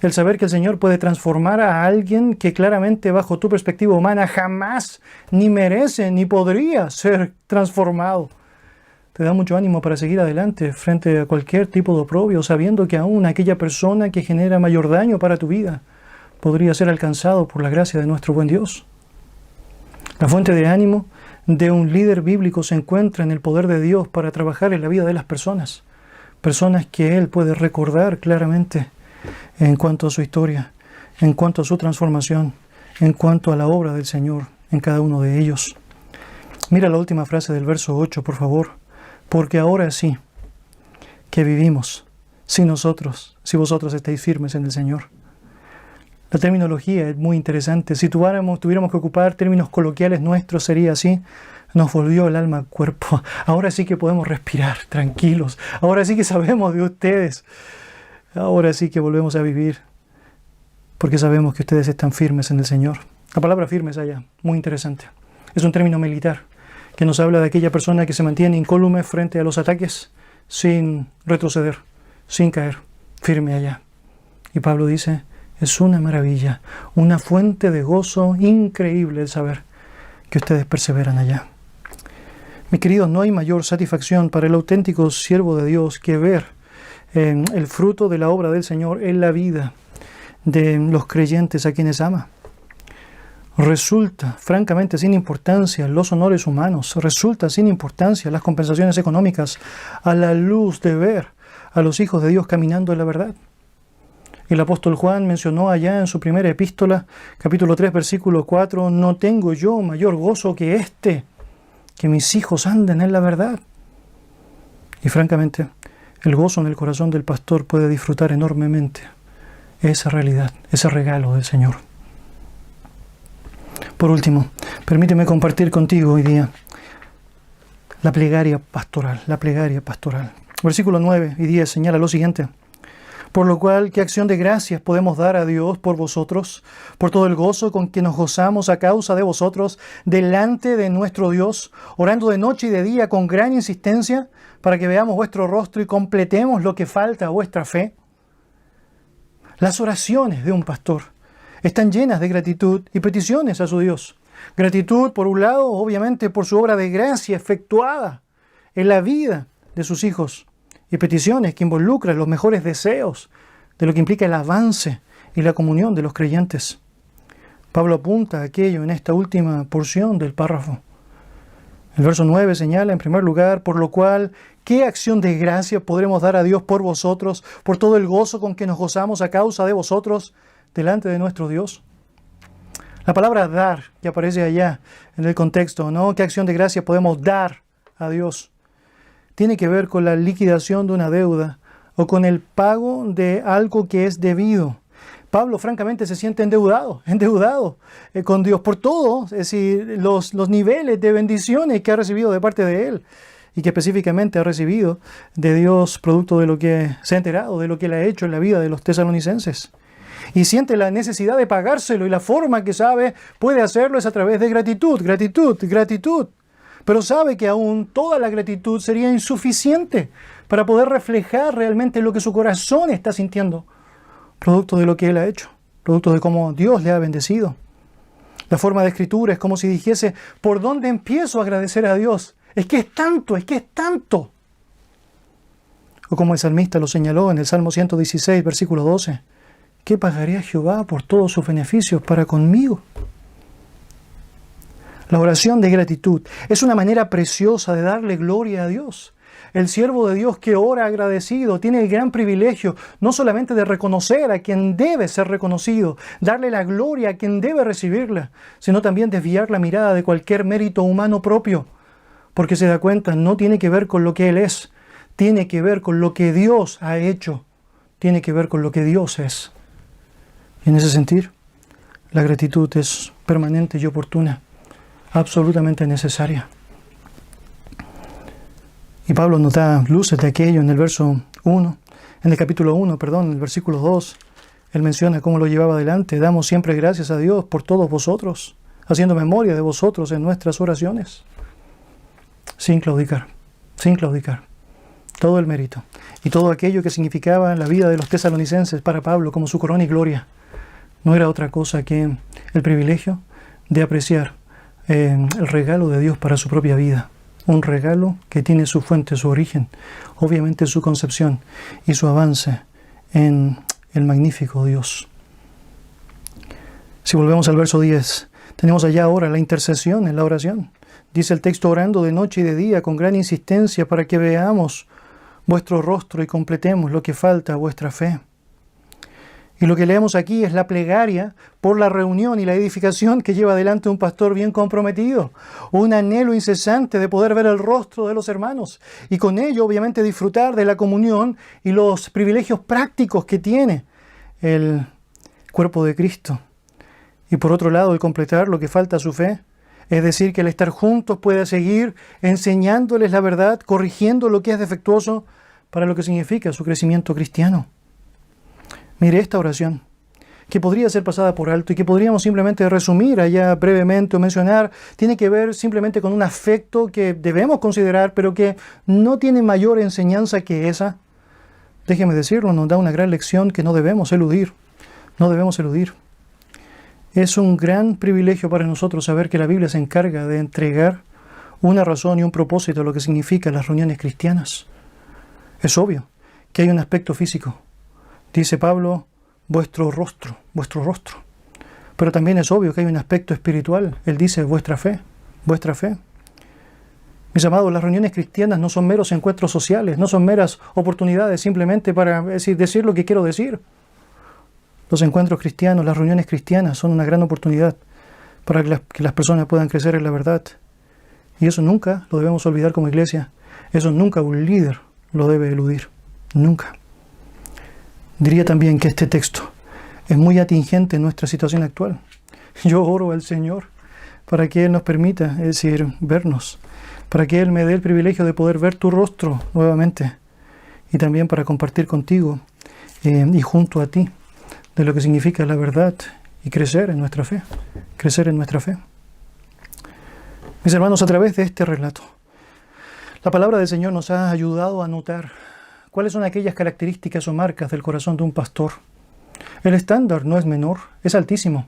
El saber que el Señor puede transformar a alguien que claramente bajo tu perspectiva humana jamás ni merece ni podría ser transformado, te da mucho ánimo para seguir adelante frente a cualquier tipo de oprobio, sabiendo que aún aquella persona que genera mayor daño para tu vida podría ser alcanzado por la gracia de nuestro buen Dios. La fuente de ánimo de un líder bíblico se encuentra en el poder de Dios para trabajar en la vida de las personas, personas que Él puede recordar claramente en cuanto a su historia, en cuanto a su transformación, en cuanto a la obra del Señor en cada uno de ellos. Mira la última frase del verso 8, por favor. Porque ahora sí que vivimos, si vosotros estáis firmes en el Señor. La terminología es muy interesante. Si tuviéramos que ocupar términos coloquiales nuestros, sería así: nos volvió el alma al cuerpo. Ahora sí que podemos respirar tranquilos. Ahora sí que sabemos de ustedes. Ahora sí que volvemos a vivir, porque sabemos que ustedes están firmes en el Señor. La palabra firmes allá, muy interesante. Es un término militar que nos habla de aquella persona que se mantiene incólume frente a los ataques, sin retroceder, sin caer, firme allá. Y Pablo dice, es una maravilla, una fuente de gozo increíble el saber que ustedes perseveran allá. Mis queridos, no hay mayor satisfacción para el auténtico siervo de Dios que ver el fruto de la obra del Señor en la vida de los creyentes a quienes ama. Resulta, francamente, sin importancia los honores humanos, resulta sin importancia las compensaciones económicas a la luz de ver a los hijos de Dios caminando en la verdad. El apóstol Juan mencionó allá en su primera epístola, capítulo 3, versículo 4, no tengo yo mayor gozo que que mis hijos anden en la verdad. Y francamente, el gozo en el corazón del pastor puede disfrutar enormemente esa realidad, ese regalo del Señor. Por último, permíteme compartir contigo hoy día la plegaria pastoral. Versículos 9 y 10 señala lo siguiente: por lo cual, ¿qué acción de gracias podemos dar a Dios por vosotros, por todo el gozo con que nos gozamos a causa de vosotros, delante de nuestro Dios, orando de noche y de día con gran insistencia, para que veamos vuestro rostro y completemos lo que falta a vuestra fe? Las oraciones de un pastor están llenas de gratitud y peticiones a su Dios. Gratitud, por un lado, obviamente, por su obra de gracia efectuada en la vida de sus hijos, y peticiones que involucran los mejores deseos de lo que implica el avance y la comunión de los creyentes. Pablo apunta a aquello en esta última porción del párrafo. El verso 9 señala, en primer lugar, por lo cual, ¿qué acción de gracia podremos dar a Dios por vosotros, por todo el gozo con que nos gozamos a causa de vosotros, delante de nuestro Dios? La palabra dar, que aparece allá en el contexto, ¿no? ¿Qué acción de gracia podemos dar a Dios? Tiene que ver con la liquidación de una deuda o con el pago de algo que es debido. Pablo francamente se siente endeudado con Dios por todo, es decir, los niveles de bendiciones que ha recibido de parte de Él y que específicamente ha recibido de Dios producto de lo que se ha enterado, de lo que Él ha hecho en la vida de los tesalonicenses. Y siente la necesidad de pagárselo, y la forma que sabe puede hacerlo es a través de gratitud. Pero sabe que aún toda la gratitud sería insuficiente para poder reflejar realmente lo que su corazón está sintiendo, producto de lo que Él ha hecho, producto de cómo Dios le ha bendecido. La forma de escritura es como si dijese, ¿por dónde empiezo a agradecer a Dios? Es que es tanto. O como el salmista lo señaló en el Salmo 116, versículo 12, ¿qué pagaré a Jehová por todos sus beneficios para conmigo? La oración de gratitud es una manera preciosa de darle gloria a Dios. El siervo de Dios que ora agradecido tiene el gran privilegio no solamente de reconocer a quien debe ser reconocido, darle la gloria a quien debe recibirla, sino también desviar la mirada de cualquier mérito humano propio, porque se da cuenta, no tiene que ver con lo que Él es, tiene que ver con lo que Dios ha hecho, tiene que ver con lo que Dios es. Y en ese sentido, la gratitud es permanente y oportuna, absolutamente necesaria. Y Pablo nos da luces de aquello en el verso 1, en el capítulo 1, en el versículo 2, Él menciona cómo lo llevaba adelante. Damos siempre gracias a Dios por todos vosotros, haciendo memoria de vosotros en nuestras oraciones. Sin claudicar, sin claudicar. Todo el mérito y todo aquello que significaba la vida de los tesalonicenses para Pablo como su corona y gloria, no era otra cosa que el privilegio de apreciar el regalo de Dios para su propia vida. Un regalo que tiene su fuente, su origen, obviamente su concepción y su avance en el magnífico Dios. Si volvemos al verso 10, tenemos allá ahora la intercesión en la oración. Dice el texto: orando de noche y de día con gran insistencia para que veamos vuestro rostro y completemos lo que falta a vuestra fe. Y lo que leemos aquí es la plegaria por la reunión y la edificación que lleva adelante un pastor bien comprometido. Un anhelo incesante de poder ver el rostro de los hermanos y con ello obviamente disfrutar de la comunión y los privilegios prácticos que tiene el cuerpo de Cristo. Y por otro lado, el completar lo que falta a su fe. Es decir, que el estar juntos pueda seguir enseñándoles la verdad, corrigiendo lo que es defectuoso para lo que significa su crecimiento cristiano. Mire, esta oración, que podría ser pasada por alto y que podríamos simplemente resumir allá brevemente o mencionar, tiene que ver simplemente con un afecto que debemos considerar, pero que no tiene mayor enseñanza que esa. Déjeme decirlo, nos da una gran lección que no debemos eludir. No debemos eludir. Es un gran privilegio para nosotros saber que la Biblia se encarga de entregar una razón y un propósito a lo que significan las reuniones cristianas. Es obvio que hay un aspecto físico. Dice Pablo, vuestro rostro. Pero también es obvio que hay un aspecto espiritual. Él dice, vuestra fe. Mis amados, las reuniones cristianas no son meros encuentros sociales, no son meras oportunidades simplemente para decir lo que quiero decir. Los encuentros cristianos, las reuniones cristianas son una gran oportunidad para que las personas puedan crecer en la verdad. Y eso nunca lo debemos olvidar como iglesia. Eso nunca un líder lo debe eludir. Nunca. Diría también que este texto es muy atingente en nuestra situación actual. Yo oro al Señor para que Él nos permita, es decir, vernos, para que Él me dé el privilegio de poder ver tu rostro nuevamente y también para compartir contigo y junto a ti de lo que significa la verdad y crecer en nuestra fe. Mis hermanos, a través de este relato, la palabra del Señor nos ha ayudado a notar cuáles son aquellas características o marcas del corazón de un pastor. El estándar no es menor, es altísimo.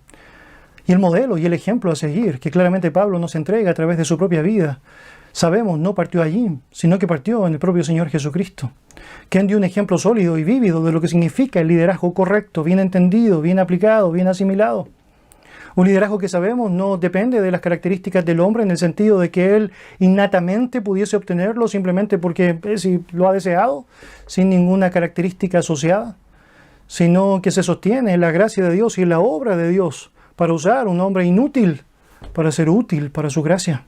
Y el modelo y el ejemplo a seguir, que claramente Pablo nos entrega a través de su propia vida, sabemos, no partió allí, sino que partió en el propio Señor Jesucristo, quien dio un ejemplo sólido y vívido de lo que significa el liderazgo correcto, bien entendido, bien aplicado, bien asimilado. Un liderazgo que sabemos no depende de las características del hombre en el sentido de que él innatamente pudiese obtenerlo simplemente porque lo ha deseado, sin ninguna característica asociada, sino que se sostiene en la gracia de Dios y en la obra de Dios para usar un hombre inútil para ser útil para su gracia.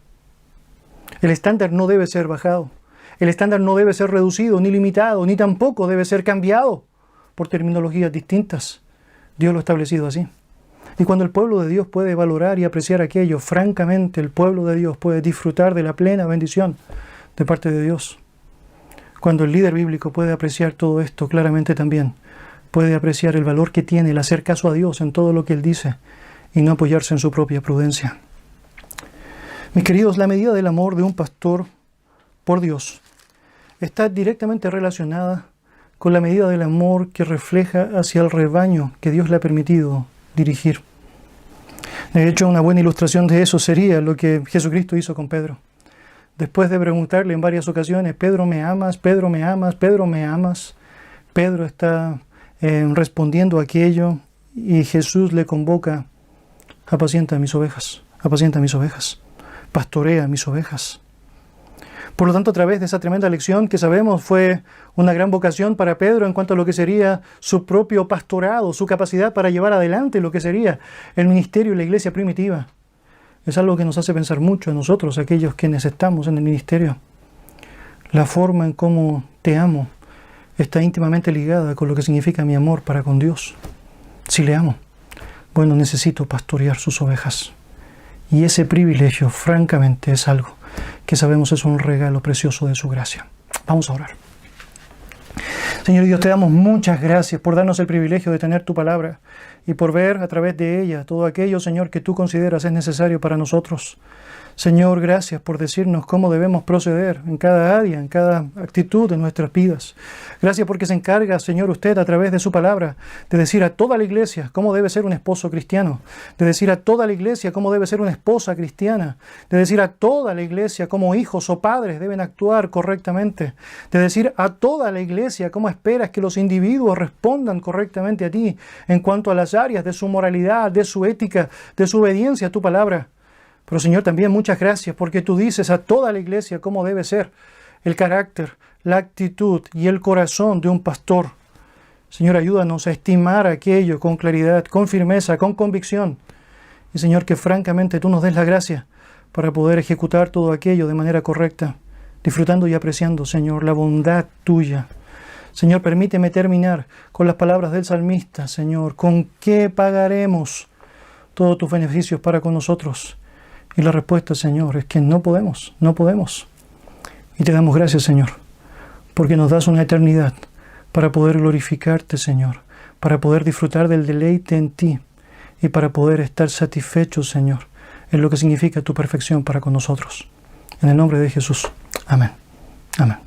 El estándar no debe ser bajado. El estándar no debe ser reducido, ni limitado, ni tampoco debe ser cambiado por terminologías distintas. Dios lo ha establecido así. Y cuando el pueblo de Dios puede valorar y apreciar aquello, francamente el pueblo de Dios puede disfrutar de la plena bendición de parte de Dios. Cuando el líder bíblico puede apreciar todo esto, claramente también puede apreciar el valor que tiene el hacer caso a Dios en todo lo que Él dice y no apoyarse en su propia prudencia. Mis queridos, la medida del amor de un pastor por Dios está directamente relacionada con la medida del amor que refleja hacia el rebaño que Dios le ha permitido dirigir. De hecho, una buena ilustración de eso sería lo que Jesucristo hizo con Pedro. Después de preguntarle en varias ocasiones, Pedro, ¿me amas? Pedro, ¿me amas? Pedro, ¿me amas? Pedro está respondiendo a aquello y Jesús le convoca, apacienta mis ovejas, pastorea mis ovejas. Por lo tanto, a través de esa tremenda lección que sabemos fue una gran vocación para Pedro en cuanto a lo que sería su propio pastorado, su capacidad para llevar adelante lo que sería el ministerio y la iglesia primitiva. Es algo que nos hace pensar mucho a nosotros, aquellos quienes estamos en el ministerio. La forma en cómo te amo está íntimamente ligada con lo que significa mi amor para con Dios. Si le amo, bueno, necesito pastorear sus ovejas. Y ese privilegio, francamente, es algo que sabemos es un regalo precioso de su gracia. Vamos a orar. Señor Dios, te damos muchas gracias por darnos el privilegio de tener tu palabra y por ver a través de ella todo aquello, Señor, que tú consideras es necesario para nosotros. Señor, gracias por decirnos cómo debemos proceder en cada área, en cada actitud de nuestras vidas. Gracias porque se encarga, Señor, usted a través de su palabra de decir a toda la iglesia cómo debe ser un esposo cristiano, de decir a toda la iglesia cómo debe ser una esposa cristiana, de decir a toda la iglesia cómo hijos o padres deben actuar correctamente, de decir a toda la iglesia cómo esperas que los individuos respondan correctamente a ti en cuanto a las áreas de su moralidad, de su ética, de su obediencia a tu palabra. Pero Señor, también muchas gracias porque tú dices a toda la iglesia cómo debe ser el carácter, la actitud y el corazón de un pastor. Señor, ayúdanos a estimar aquello con claridad, con firmeza, con convicción. Y Señor, que francamente tú nos des la gracia para poder ejecutar todo aquello de manera correcta, disfrutando y apreciando, Señor, la bondad tuya. Señor, permíteme terminar con las palabras del salmista, Señor. ¿Con qué pagaremos todos tus beneficios para con nosotros? Y la respuesta, Señor, es que no podemos. Y te damos gracias, Señor, porque nos das una eternidad para poder glorificarte, Señor, para poder disfrutar del deleite en ti y para poder estar satisfechos, Señor, en lo que significa tu perfección para con nosotros. En el nombre de Jesús. Amén. Amén.